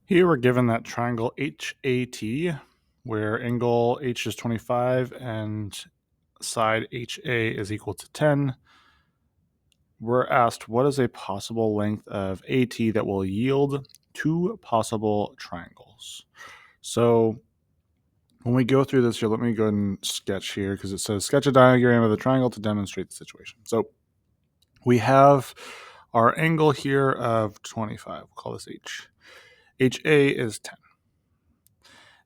Here we're given that triangle HAT, where angle H is 25 and side HA is equal to 10. We're asked what is a possible length of AT that will yield two possible triangles. So when we go through this here, let me go ahead and sketch here because it says sketch a diagram of the triangle to demonstrate the situation. So we have our angle here of 25. We'll call this H. HA is 10.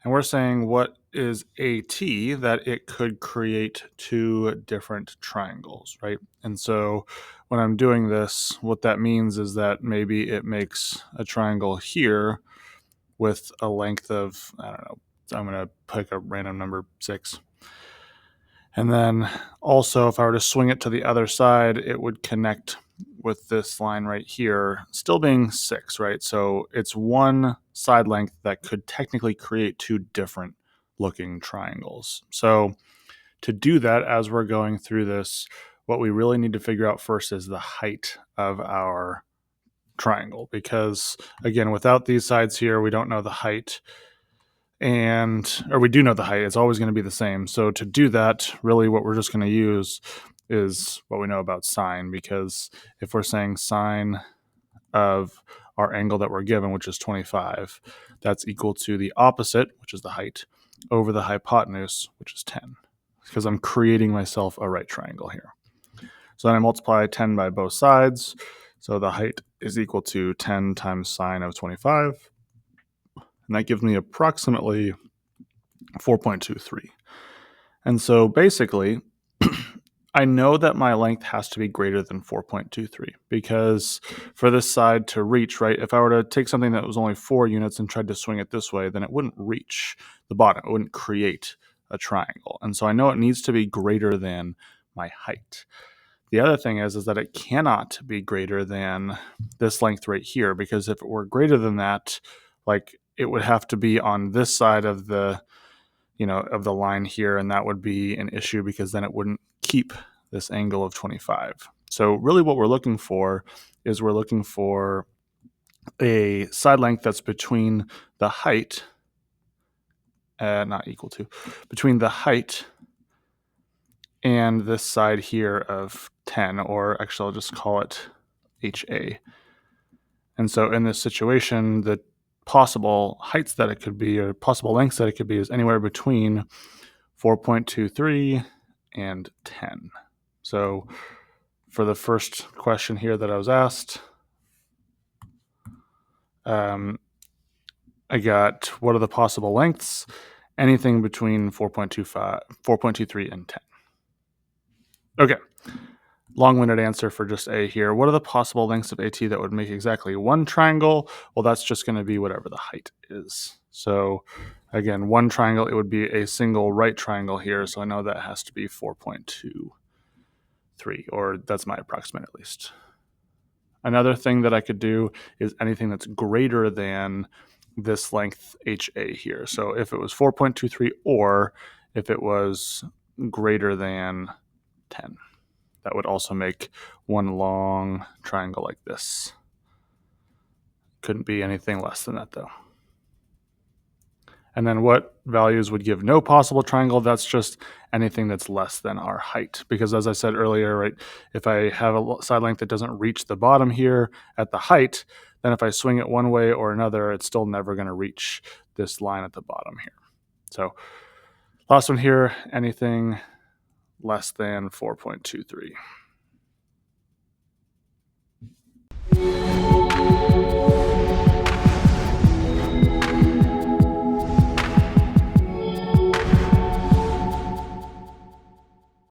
And we're saying what is AT that it could create two different triangles, right? And so when I'm doing this, what that means is that maybe it makes a triangle here with a length of, I don't know, I'm going to pick a random number, 6. And then also, if I were to swing it to the other side, it would connect with this line right here, still being 6, right? So it's one side length that could technically create two different looking triangles. So to do that, as we're going through this, what we really need to figure out first is the height of our triangle, because again, without these sides here, we don't know the height. Or we do know the height, it's always going to be the same. So to do that, really what we're just going to use is what we know about sine, because if we're saying sine of our angle that we're given, which is 25, that's equal to the opposite, which is the height, over the hypotenuse, which is 10, because I'm creating myself a right triangle here. So then I multiply 10 by both sides, so the height is equal to 10 times sine of 25, and that gives me approximately 4.23. And so basically, I know that my length has to be greater than 4.23, because for this side to reach, right, if I were to take something that was only 4 units and tried to swing it this way, then it wouldn't reach the bottom. It wouldn't create a triangle. And so I know it needs to be greater than my height. The other thing is that it cannot be greater than this length right here, because if it were greater than that, like, it would have to be on this side of the of the line here, and that would be an issue because then it wouldn't keep this angle of 25. So really what we're looking for is we're looking for a side length that's between the height, not equal to, between the height and this side here of 10, or actually I'll just call it HA. And so in this situation, the possible heights that it could be, or possible lengths that it could be, is anywhere between 4.23 and 10. So for the first question here that I was asked, I got what are the possible lengths? Anything between 4.23 and 10. Okay. Long-winded answer for just A here. What are the possible lengths of AT that would make exactly one triangle? Well, that's just going to be whatever the height is. So again, one triangle, it would be a single right triangle here. So I know that has to be 4.23, or that's my approximate at least. Another thing that I could do is anything that's greater than this length HA here. So if it was 4.23, or if it was greater than 10. That would also make one long triangle like this. Couldn't be anything less than that, though. And then what values would give no possible triangle? That's just anything that's less than our height. Because as I said earlier, right, if I have a side length that doesn't reach the bottom here at the height, then if I swing it one way or another, it's still never going to reach this line at the bottom here. So last one here, anything less than 4.23.